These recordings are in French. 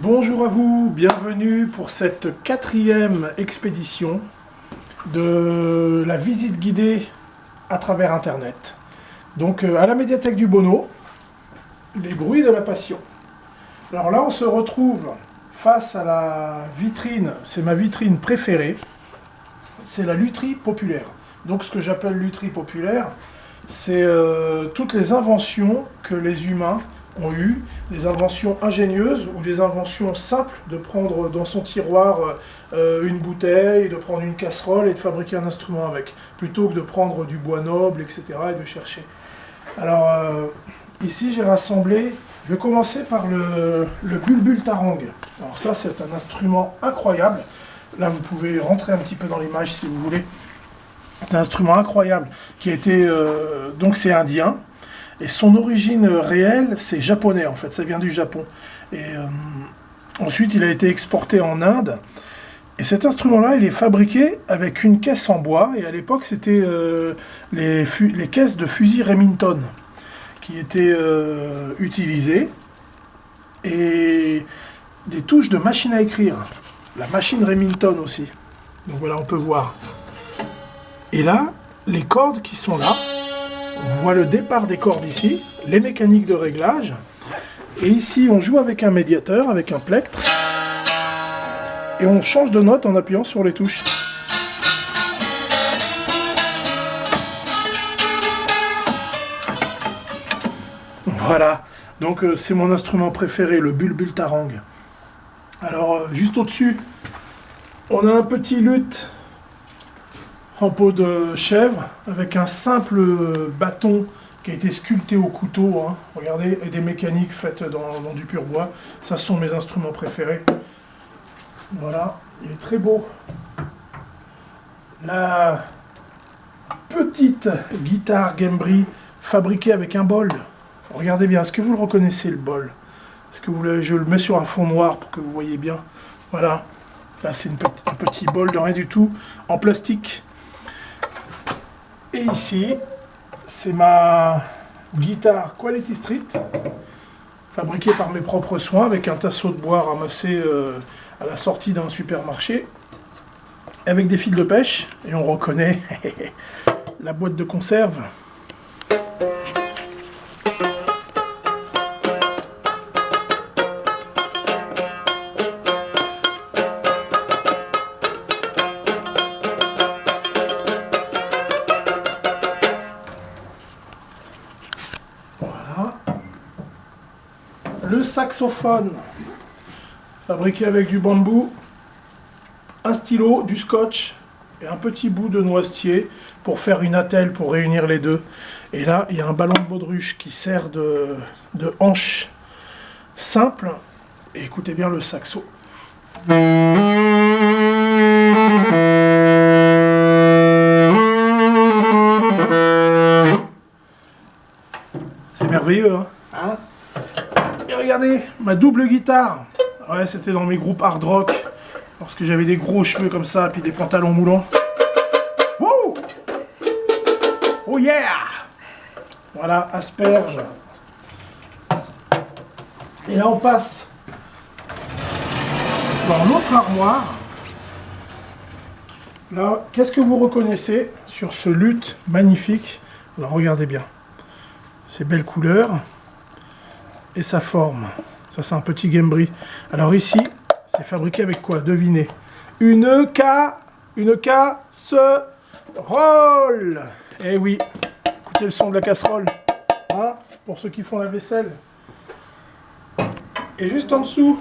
Bonjour à vous, bienvenue pour cette 4e expédition de la visite guidée à travers Internet. Donc à la médiathèque du Bonneau, les bruits de la passion. Alors là on se retrouve face à la vitrine, c'est ma vitrine préférée, c'est la lutherie populaire. Donc ce que j'appelle lutherie populaire, c'est toutes les inventions que les humains ont eu, des inventions ingénieuses ou des inventions simples, de prendre dans son tiroir une bouteille, de prendre une casserole et de fabriquer un instrument avec, plutôt que de prendre du bois noble, etc. et de chercher. Alors ici j'ai rassemblé, je vais commencer par le bulbul tarang. Alors ça c'est un instrument incroyable, là vous pouvez rentrer un petit peu dans l'image si vous voulez. C'est un instrument incroyable qui a été, donc c'est indien. Et son origine réelle, c'est japonais en fait, ça vient du Japon. Et ensuite, il a été exporté en Inde. Et cet instrument-là, il est fabriqué avec une caisse en bois. Et à l'époque, c'était les caisses de fusil Remington qui étaient utilisées. Et des touches de machine à écrire. La machine Remington aussi. Donc voilà, on peut voir. Et là, les cordes qui sont là, on voit le départ des cordes ici, les mécaniques de réglage. Et ici, on joue avec un médiateur, avec un plectre. Et on change de note en appuyant sur les touches. Voilà. Donc c'est mon instrument préféré, le bulbul tarang. Alors, juste au-dessus, on a un petit luth en peau de chèvre, avec un simple bâton qui a été sculpté au couteau, hein. Regardez, et des mécaniques faites dans du pur bois. Ça, ce sont mes instruments préférés. Voilà, il est très beau. La petite guitare Gembry fabriquée avec un bol. Regardez bien, est-ce que vous le reconnaissez, le bol? Est-ce que je le mets sur un fond noir pour que vous voyez bien? Voilà, là c'est un petit bol de rien du tout, en plastique. Et ici, c'est ma guitare Quality Street, fabriquée par mes propres soins, avec un tasseau de bois ramassé à la sortie d'un supermarché, avec des fils de pêche, et on reconnaît la boîte de conserve. Le saxophone, fabriqué avec du bambou, un stylo, du scotch et un petit bout de noisetier pour faire une attelle, pour réunir les deux. Et là, il y a un ballon de baudruche qui sert de hanche simple. Et écoutez bien le saxo. C'est merveilleux, hein? Et regardez, ma double guitare. Ouais, c'était dans mes groupes hard rock, lorsque j'avais des gros cheveux comme ça, puis des pantalons moulants. Wouh! Oh yeah! Voilà, asperge. Et là, on passe dans l'autre armoire. Là, qu'est-ce que vous reconnaissez sur ce luth magnifique? Alors, regardez bien. Ces belles couleurs. Et sa forme. Ça, c'est un petit Gembry. Alors ici, c'est fabriqué avec quoi? Devinez. Une casserole. Eh oui. Écoutez le son de la casserole. Hein, pour ceux qui font la vaisselle. Et juste en dessous,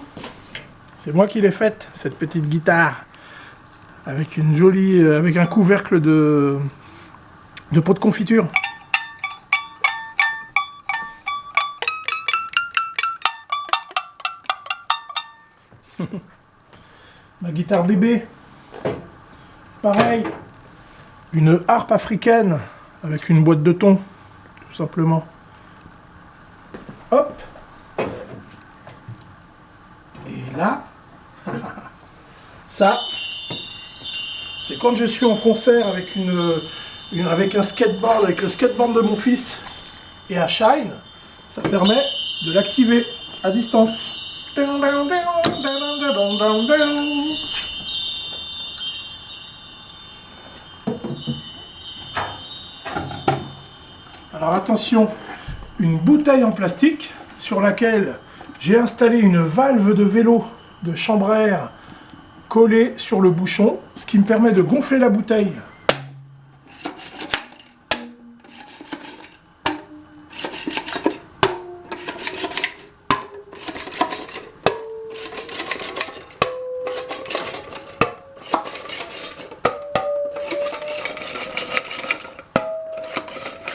c'est moi qui l'ai faite, cette petite guitare. Avec une jolie, avec un couvercle de pot de confiture. Ma guitare bébé, pareil, une harpe africaine avec une boîte de thon, tout simplement. Hop. Et là, ça, c'est quand je suis en concert avec avec un skateboard, avec le skateboard de mon fils et un Shine, ça permet de l'activer à distance. Alors attention, une bouteille en plastique sur laquelle j'ai installé une valve de vélo de chambre à air collée sur le bouchon, ce qui me permet de gonfler la bouteille.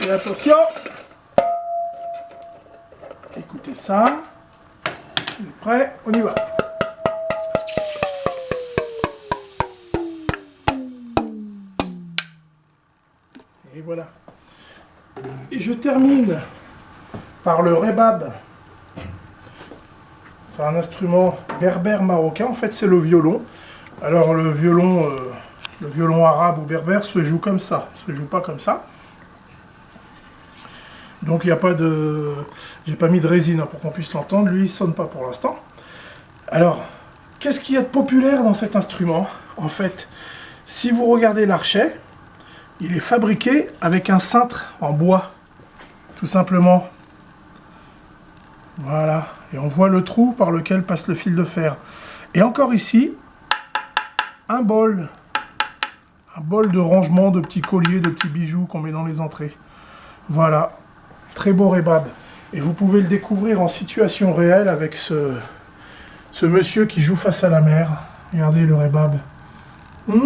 Et attention, écoutez ça, on est prêt, on y va. Et voilà. Et je termine par le rebab. C'est un instrument berbère marocain, en fait c'est le violon. Alors le violon arabe ou berbère se joue comme ça, se joue pas comme ça. Donc il n'y a pas de... J'ai pas mis de résine pour qu'on puisse l'entendre, lui il sonne pas pour l'instant. Alors, qu'est-ce qu'il y a de populaire dans cet instrument? En fait, si vous regardez l'archet, il est fabriqué avec un cintre en bois, tout simplement. Voilà, et on voit le trou par lequel passe le fil de fer. Et encore ici, un bol de rangement de petits colliers, de petits bijoux qu'on met dans les entrées. Voilà. Très beau rebab. Et vous pouvez le découvrir en situation réelle avec ce monsieur qui joue face à la mer. Regardez le rebab. Mmh.